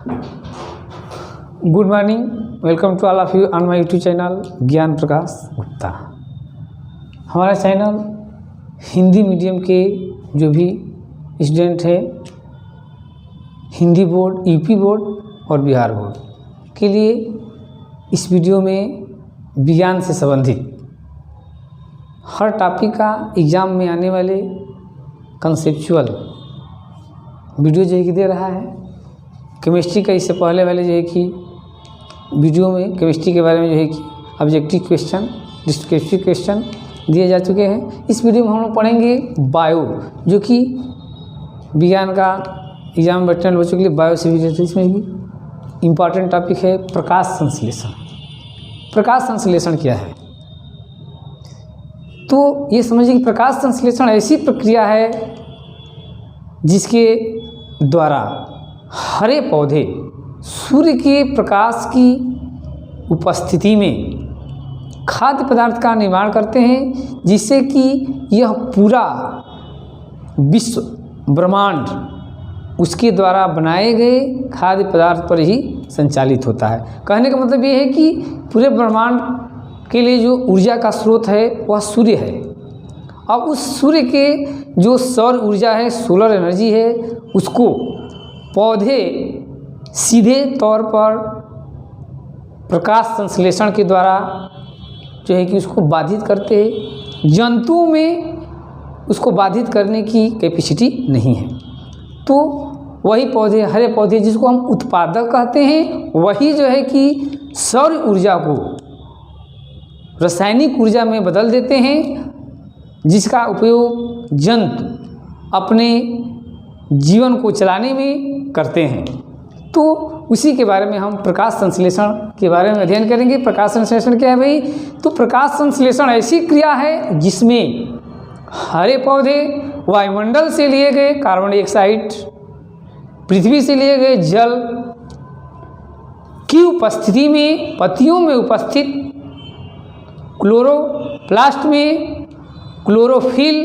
Good morning, welcome to all of you on my YouTube channel Gyan Prakash Gupta. हमारा channel Hindi medium के जो भी student है, हिंदी बोर्ड, यूपी बोर्ड और बिहार बोर्ड के लिए इस वीडियो में विज्ञान से संबंधित हर टॉपिक का एग्ज़ाम में आने वाले कंसेप्चुअल वीडियो जो है कि दे रहा है। केमिस्ट्री का इससे पहले वाले जो है कि वीडियो में केमिस्ट्री के बारे में जो है कि ऑब्जेक्टिव क्वेश्चन, डिस्क्रिप्टिव क्वेश्चन दिए जा चुके हैं। इस वीडियो में हम लोग पढ़ेंगे बायो, जो कि विज्ञान का एग्जाम बैठने वाले बच्चों के लिए बायो से रिलेटेड इसमें भी इम्पॉर्टेंट टॉपिक है प्रकाश संश्लेषण। प्रकाश संश्लेषण क्या है? तो ये समझिए कि प्रकाश संश्लेषण ऐसी प्रक्रिया है जिसके द्वारा हरे पौधे सूर्य के प्रकाश की उपस्थिति में खाद्य पदार्थ का निर्माण करते हैं, जिससे कि यह पूरा विश्व ब्रह्मांड उसके द्वारा बनाए गए खाद्य पदार्थ पर ही संचालित होता है। कहने का मतलब ये है कि पूरे ब्रह्मांड के लिए जो ऊर्जा का स्रोत है वह सूर्य है। अब उस सूर्य के जो सौर ऊर्जा है, सोलर एनर्जी है, उसको पौधे सीधे तौर पर प्रकाश संश्लेषण के द्वारा जो है कि उसको बाधित करते हैं। जंतुओं में उसको बाधित करने की कैपेसिटी नहीं है। तो वही पौधे, हरे पौधे जिसको हम उत्पादक कहते हैं, वही जो है कि सौर ऊर्जा को रासायनिक ऊर्जा में बदल देते हैं, जिसका उपयोग जंतु अपने जीवन को चलाने में करते हैं। तो उसी के बारे में हम प्रकाश संश्लेषण के बारे में अध्ययन करेंगे। प्रकाश संश्लेषण क्या है भाई? तो प्रकाश संश्लेषण ऐसी क्रिया है जिसमें हरे पौधे वायुमंडल से लिए गए कार्बन डाइऑक्साइड, पृथ्वी से लिए गए जल की उपस्थिति में पत्तियों में उपस्थित क्लोरोप्लास्ट में क्लोरोफिल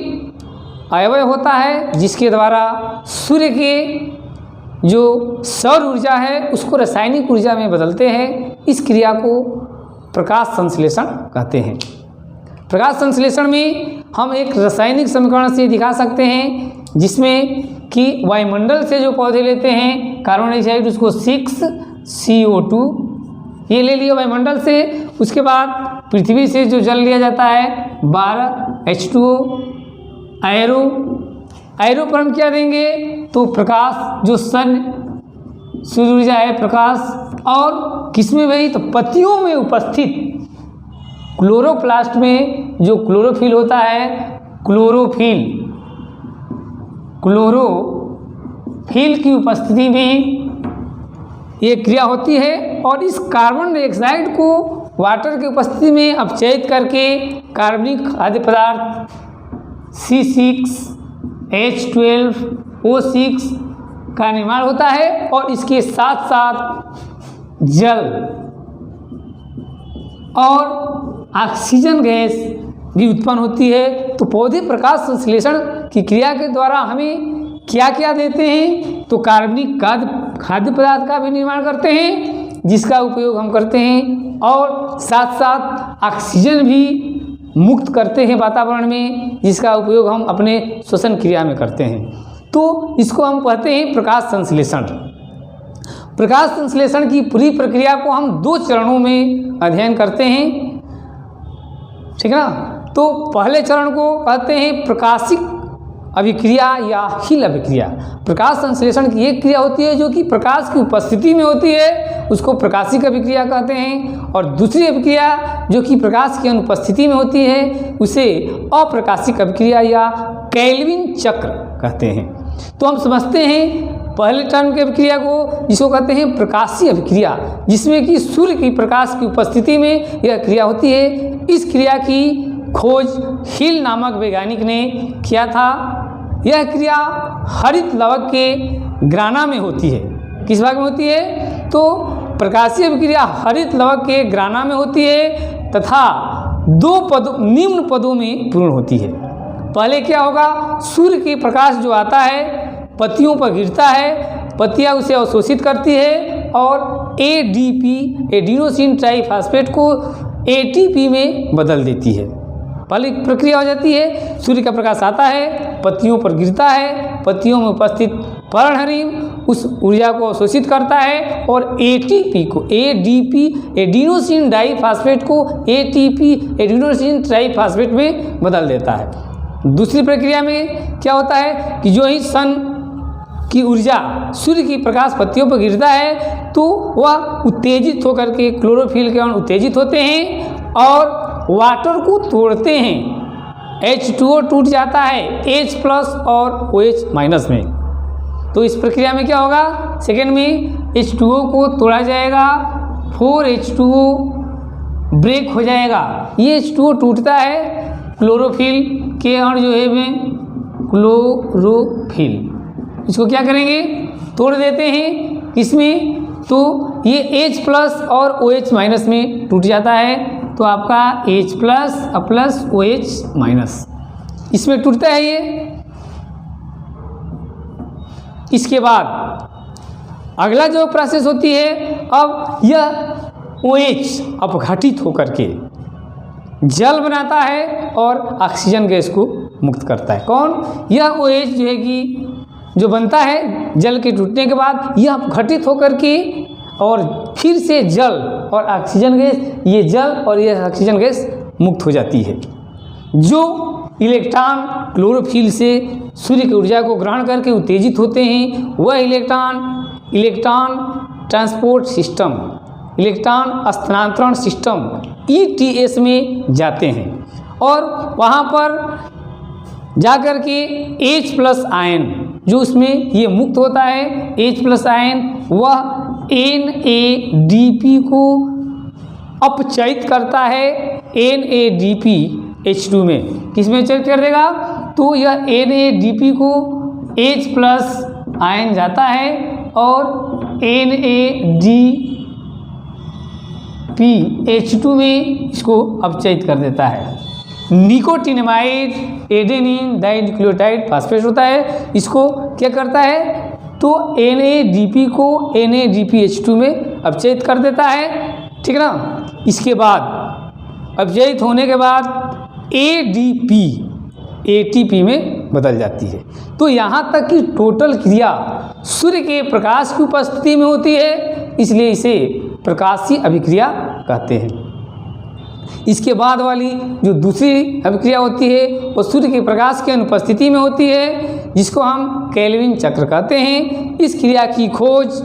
अवयव होता है, जिसके द्वारा सूर्य के जो सौर ऊर्जा है उसको रासायनिक ऊर्जा में बदलते हैं। इस क्रिया को प्रकाश संश्लेषण कहते हैं। प्रकाश संश्लेषण में हम एक रासायनिक समीकरण से दिखा सकते हैं, जिसमें कि वायुमंडल से जो पौधे लेते हैं कार्बन डाइऑक्साइड, उसको 6CO2 ये ले लिया वायुमंडल से। उसके बाद पृथ्वी से जो जल लिया जाता है 12H2O। एरो पर हम क्या देंगे? तो प्रकाश, जो सन सूर्य ऊर्जा है प्रकाश, और किसमें भाई? तो पत्तियों में उपस्थित क्लोरोप्लास्ट में जो क्लोरोफिल होता है, क्लोरोफिल की उपस्थिति में ये क्रिया होती है। और इस कार्बन डाइऑक्साइड को वाटर की उपस्थिति में अपचयित करके कार्बनिक खाद्य पदार्थ C6H12O6 का निर्माण होता है, और इसके साथ साथ जल और ऑक्सीजन गैस भी उत्पन्न होती है। तो पौधे प्रकाश संश्लेषण की क्रिया के द्वारा हमें क्या क्या देते हैं? तो कार्बनिक खाद्य पदार्थ का भी निर्माण करते हैं, जिसका उपयोग हम करते हैं, और साथ साथ ऑक्सीजन भी मुक्त करते हैं वातावरण में, जिसका उपयोग हम अपने श्वसन क्रिया में करते हैं। तो इसको हम कहते हैं प्रकाश संश्लेषण। प्रकाश संश्लेषण की पूरी प्रक्रिया को हम 2 चरणों में अध्ययन करते हैं, ठीक है ना। तो पहले चरण को कहते हैं प्रकाशिक अभिक्रिया या हिल अभिक्रिया। प्रकाश संश्लेषण की एक क्रिया होती है जो कि प्रकाश की उपस्थिति में होती है, उसको प्रकाशिक अभिक्रिया कहते हैं। और दूसरी अभिक्रिया जो कि प्रकाश की अनुपस्थिति में होती है, उसे अप्रकाशिक अभिक्रिया या केल्विन चक्र कहते हैं। तो हम समझते हैं पहले टर्म की अभिक्रिया को, जिसको कहते हैं प्रकाशीय अभिक्रिया, जिसमें कि सूर्य की प्रकाश की उपस्थिति में यह क्रिया होती है। इस क्रिया की खोज हिल नामक वैज्ञानिक ने किया था। यह क्रिया हरित लवक के ग्राना में होती है। किस भाग में होती है? तो प्रकाशीय अभिक्रिया हरित लवक के ग्राना में होती है तथा 2 निम्न पदों में पूर्ण होती है। पहले क्या होगा? सूर्य के प्रकाश जो आता है पत्तियों पर गिरता है, पत्तियां उसे अवशोषित करती है और ADP एडिनोसिन ट्राइफॉस्फेट को ATP में बदल देती है। पहली प्रक्रिया हो जाती है, सूर्य का प्रकाश आता है, पत्तियों पर गिरता है, पत्तियों में उपस्थित पर्णहरिम उस ऊर्जा को अवशोषित करता है और ATP को ADP एडिनोसिन डाइफॉस्फेट को ATP एडिनोसिन ट्राइफॉस्फेट में बदल देता है। दूसरी प्रक्रिया में क्या होता है कि जो ही सन की ऊर्जा सूर्य की प्रकाश पत्तियों पर गिरता है तो वह उत्तेजित होकर के क्लोरोफिल के अणु उत्तेजित होते हैं और वाटर को तोड़ते हैं। H2O टूट जाता है H प्लस और OH माइनस में। तो इस प्रक्रिया में क्या होगा, सेकेंड में H2O को तोड़ा जाएगा, 4H2O ब्रेक हो जाएगा। ये H2O टूटता है क्लोरोफिल के अणु जो है में क्लोरोफिल, इसको क्या करेंगे, तोड़ देते हैं। इसमें तो ये H प्लस और OH माइनस में टूट जाता है, तो आपका H प्लस OH माइनस इसमें टूटता है ये। इसके बाद अगला जो प्रोसेस होती है, अब यह OH अपघटित होकर के जल बनाता है और ऑक्सीजन गैस को मुक्त करता है। कौन, यह OH जो है कि जो बनता है जल के टूटने के बाद, यह अपघटित होकर के और फिर से जल और ऑक्सीजन गैस, ये जल और यह ऑक्सीजन गैस मुक्त हो जाती है। जो इलेक्ट्रॉन क्लोरोफिल से सूर्य की ऊर्जा को ग्रहण करके उत्तेजित होते हैं, वह इलेक्ट्रॉन ट्रांसपोर्ट सिस्टम, इलेक्ट्रॉन स्थानांतरण सिस्टम ETS में जाते हैं और वहाँ पर जाकर के H प्लस आयन जो उसमें ये मुक्त होता है, H प्लस आयन वह NADP को अपचयित करता है NADP H2 में। किस में चयित कर देगा, तो यह NADP को H प्लस आयन जाता है और NADP H2 में इसको अपचयित कर देता है। निकोटिनामाइड एडेनिन डाइन्यूक्लियोटाइड फास्फेट होता है, इसको क्या करता है, तो NADP को NADPH2 में अपचयित कर देता है, ठीक है ना। इसके बाद अपचयित होने के बाद ADP ATP में बदल जाती है। तो यहाँ तक कि टोटल क्रिया सूर्य के प्रकाश की उपस्थिति में होती है, इसलिए इसे प्रकाशीय अभिक्रिया कहते हैं। इसके बाद वाली जो दूसरी अभिक्रिया होती है वो सूर्य के प्रकाश की अनुपस्थिति में होती है, जिसको हम केल्विन चक्र कहते हैं। इस क्रिया की खोज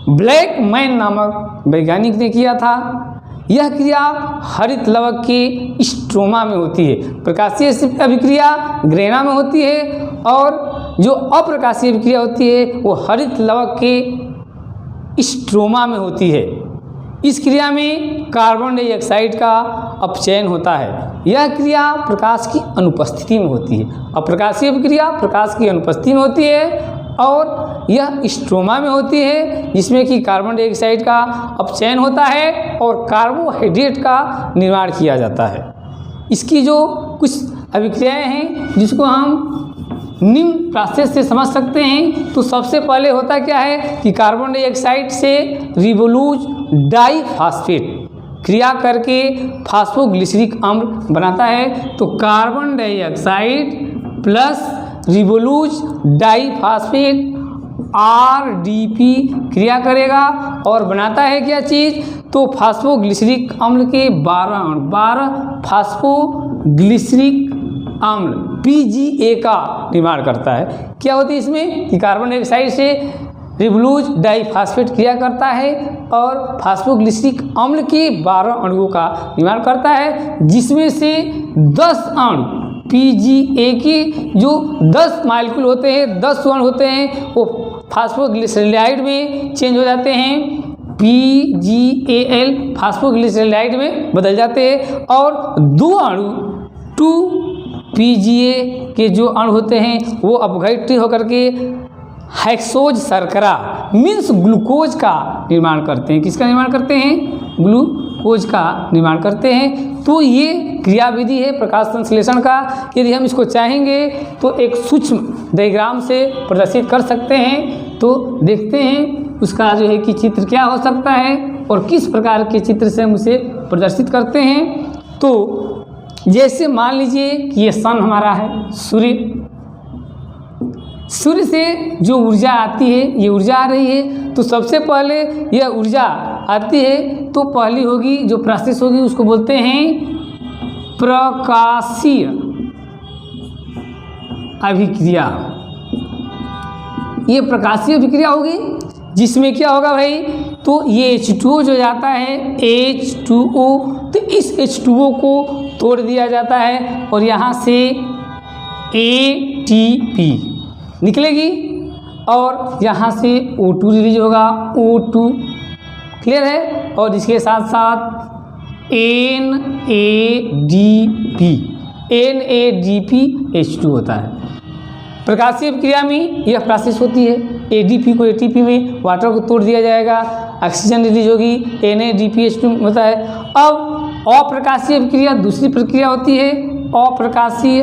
ब्लैक मैन नामक वैज्ञानिक ने किया था। यह क्रिया हरित लवक के स्ट्रोमा में होती है। प्रकाशीय अभिक्रिया ग्रेना में होती है और जो अप्रकाशीय अभिक्रिया होती है वो हरित लवक के स्ट्रोमा में होती है। इस क्रिया में कार्बन डाइऑक्साइड का अपचयन होता है। यह क्रिया प्रकाश की अनुपस्थिति में होती है। अप्रकाशीय अभिक्रिया प्रकाश की अनुपस्थिति में होती है और यह स्ट्रोमा में होती है, जिसमें कि कार्बन डाइऑक्साइड का अपचयन होता है और कार्बोहाइड्रेट का निर्माण किया जाता है। इसकी जो कुछ अभिक्रियाएं हैं जिसको हम निम्न प्रोसेस से समझ सकते हैं। तो सबसे पहले होता क्या है कि कार्बन डाइऑक्साइड से रिबोलूज डाइफॉस्फेट क्रिया करके फास्फोग्लिसरिक अम्ल बनाता है। तो carbon dioxide plus ribulose diphosphate RDP क्रिया करेगा और बनाता है क्या चीज़, तो फास्फोग्लिसरिक अम्ल के 12 फास्फोग्लिसरिक अम्ल PGA का निर्माण करता है। क्या होती है इसमें कि कार्बन डाइऑक्साइड से रिबोलूज डाइफॉस्फेट क्रिया करता है और फास्फोग्लिसरिक अम्ल के 12 अणुओं का निर्माण करता है, जिसमें से 10 अणु PGA के जो 10 मालिक्यूल होते हैं, 10 अणु होते हैं, वो फास्फोग्लिसराइड में चेंज हो जाते हैं, PGAL फास्फोग्लिसराइड में बदल जाते हैं और 2 अणु 2PGA के जो अणु होते हैं वो अपघटित होकर के हेक्सोज शर्करा मीन्स ग्लूकोज का निर्माण करते हैं। किसका निर्माण करते हैं, ग्लूकोज का निर्माण करते हैं। तो ये क्रियाविधि है प्रकाश संश्लेषण का। यदि हम इसको चाहेंगे तो एक सूक्ष्म डायग्राम से प्रदर्शित कर सकते हैं। तो देखते हैं उसका जो है कि चित्र क्या हो सकता है और किस प्रकार के चित्र से हम उसे प्रदर्शित करते हैं। तो जैसे मान लीजिए कि ये सन हमारा है, सूर्य से जो ऊर्जा आती है, ये ऊर्जा आ रही है, तो सबसे पहले यह ऊर्जा आती है तो पहली होगी जो प्रोसेस होगी उसको बोलते हैं प्रकाशीय अभिक्रिया। ये प्रकाशीय अभिक्रिया होगी जिसमें क्या होगा भाई, तो ये H2O जो जाता है H2O, तो इस H2O को तोड़ दिया जाता है और यहाँ से ATP निकलेगी और यहाँ से O2 रिलीज होगा, O2 क्लियर है, और इसके साथ साथ NADPH2 होता है। प्रकाशीय अभिक्रिया में यह प्रोसेस होती है, ADP को ATP में वाटर को तोड़ दिया जाएगा, ऑक्सीजन रिलीज होगी, NADPH2 होता है। अब अप्रकाशीय अभिक्रिया दूसरी प्रक्रिया होती है, अप्रकाशीय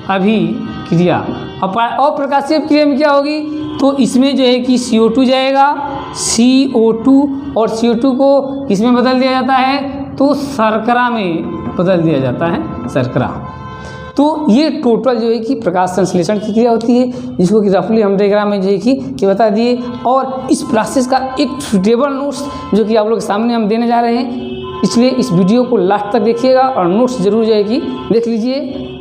अभिक्रिया। अप्रकाशीय अभिक्रिया में क्या होगी, तो इसमें जो है कि CO2 जाएगा, CO2 और CO2 को किसमें बदल दिया जाता है, तो शर्करा में बदल दिया जाता है, शर्करा। तो ये टोटल जो है कि प्रकाश संश्लेषण की क्रिया होती है, जिसको कि रफली हम डायग्राम में जो है कि ये बता दिए। और इस प्रोसेस का एक सुटेबल नोट्स जो कि आप लोग के सामने हम देने जा रहे हैं, इसलिए इस वीडियो को लास्ट तक देखिएगा और नोट्स जरूर जो है कि देख लीजिए।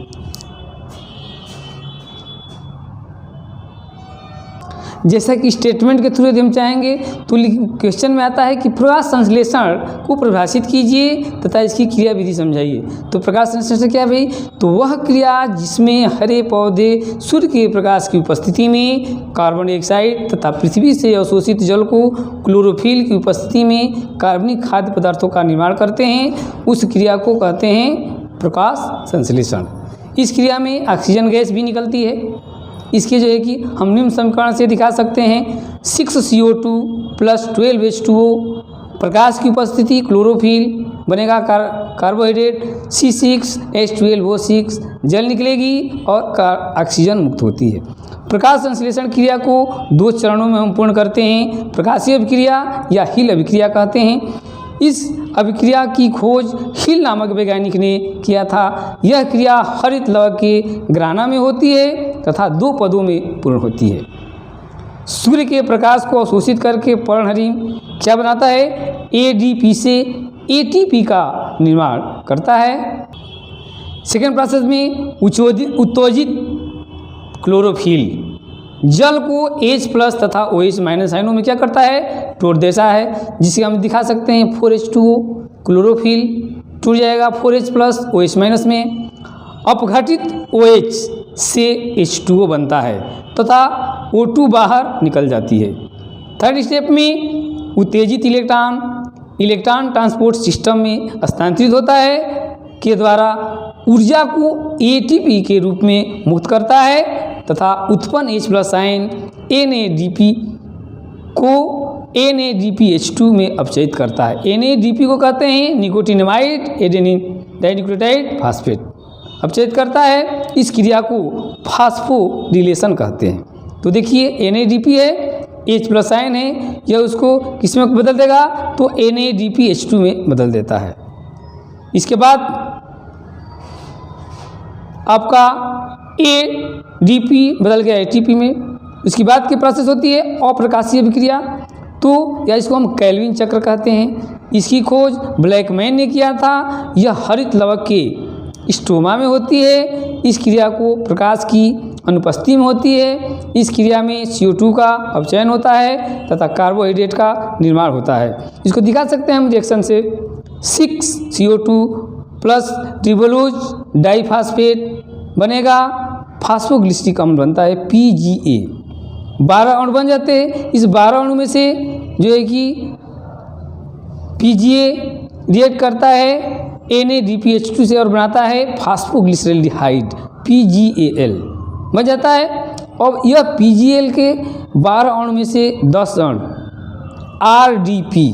जैसा कि स्टेटमेंट के थ्रू यदि हम चाहेंगे तो क्वेश्चन में आता है कि प्रकाश संश्लेषण को परिभाषित कीजिए तथा इसकी क्रिया विधि समझाइए। तो प्रकाश संश्लेषण क्या है भाई, तो वह क्रिया जिसमें हरे पौधे सूर्य के प्रकाश की उपस्थिति में कार्बन डाइऑक्साइड तथा पृथ्वी से अवशोषित जल को क्लोरोफिल की उपस्थिति में कार्बनिक खाद्य पदार्थों का निर्माण करते हैं, उस क्रिया को कहते हैं प्रकाश संश्लेषण। इस क्रिया में ऑक्सीजन गैस भी निकलती है। इसके जो है कि हम निम्न समीकरण से दिखा सकते हैं, 6CO2 + 12H2O, प्रकाश की उपस्थिति क्लोरोफिल बनेगा कार्बोहाइड्रेट, C6H12O6, जल निकलेगी और ऑक्सीजन मुक्त होती है। प्रकाश संश्लेषण क्रिया को 2 चरणों में हम पूर्ण करते हैं, प्रकाशीय अभिक्रिया या हिल अभिक्रिया कहते हैं। इस अभिक्रिया की खोज हिल नामक वैज्ञानिक ने किया था। यह क्रिया हरित लवक के ग्राना में होती है तथा 2 पदों में पूर्ण होती है। सूर्य के प्रकाश को अवशोषित करके पर्णहरिम क्या बनाता है, ADP से ATP का निर्माण करता है। सेकेंड प्रोसेस में उत्तेजित क्लोरोफिल जल को H+ तथा OH- आयनों में क्या करता है, तोड़ देता है, जिसे हम दिखा सकते हैं 4H2O, क्लोरोफिल टूट जाएगा 4H+ OH- में, अपघटित OH से H2O बनता है तथा O2 बाहर निकल जाती है। थर्ड स्टेप में उत्तेजित इलेक्ट्रॉन ट्रांसपोर्ट सिस्टम में हस्तांतरित होता है के द्वारा ऊर्जा को ATP के रूप में मुक्त करता है तथा उत्पन्न H+ आयन NADP को NADPH2 में अपचयित करता है। NADP को कहते हैं निकोटिनामाइड एडेनिन डाइन्यूक्लियोटाइड फास्फेट, अपचयित करता है। इस क्रिया को फास्फोरिलेशन कहते हैं। तो देखिए NADP है, H+ आयन है, यह उसको किसमें बदल देगा, तो NADPH2 में बदल देता है। इसके बाद आपका ADP बदल गया ATP में। इसके बाद की प्रोसेस होती है अप्रकाशीय अभिक्रिया, तो या इसको हम कैल्विन चक्र कहते हैं। इसकी खोज ब्लैकमैन ने किया था। यह हरित लवक के स्ट्रोमा में होती है। इस क्रिया को प्रकाश की अनुपस्थिति में होती है। इस क्रिया में CO2 का अपचयन होता है तथा कार्बोहाइड्रेट का निर्माण होता है। इसको दिखा सकते हैं हम रिएक्शन से, 6CO2 + ट्रिबोलोज डाइफास्फेट बनेगा, फास्फोग्लिसरिक अम्ल बनता है PGA। 12 अणु बन जाते हैं। इस 12 अणु में से जो है कि PGA रिएक्ट करता है NADPH2 से और बनाता है फास्फोग्लिसरल्डिहाइड PGAL बन जाता है। और यह PGAL के 12 अणु में से 10 अणु RDP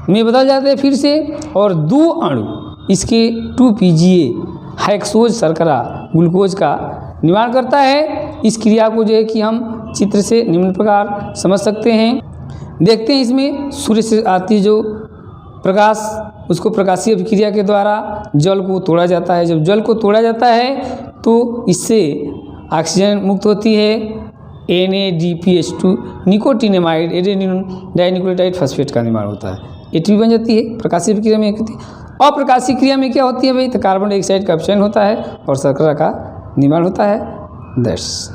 में बदल जाते हैं फिर से, और 2 अणु इसके 2PGA हेक्सोज शर्करा ग्लूकोज का निर्माण करता है। इस क्रिया को जो है कि हम चित्र से निम्न प्रकार समझ सकते हैं। देखते हैं इसमें सूर्य से आती जो प्रकाश, उसको प्रकाशीय अभिक्रिया के द्वारा जल को तोड़ा जाता है। जब जल को तोड़ा जाता है तो इससे ऑक्सीजन मुक्त होती है, NADPH2 nicotinamide adenine dinucleotide phosphate का निर्माण होता है, ATP बन जाती है। प्रकाशीय अभिक्रिया में होती है। अप्रकाशीय क्रिया में क्या होती है भाई, तो कार्बन डाइऑक्साइड का अपचयन होता है और शर्करा का निर्माण होता है। दैट्स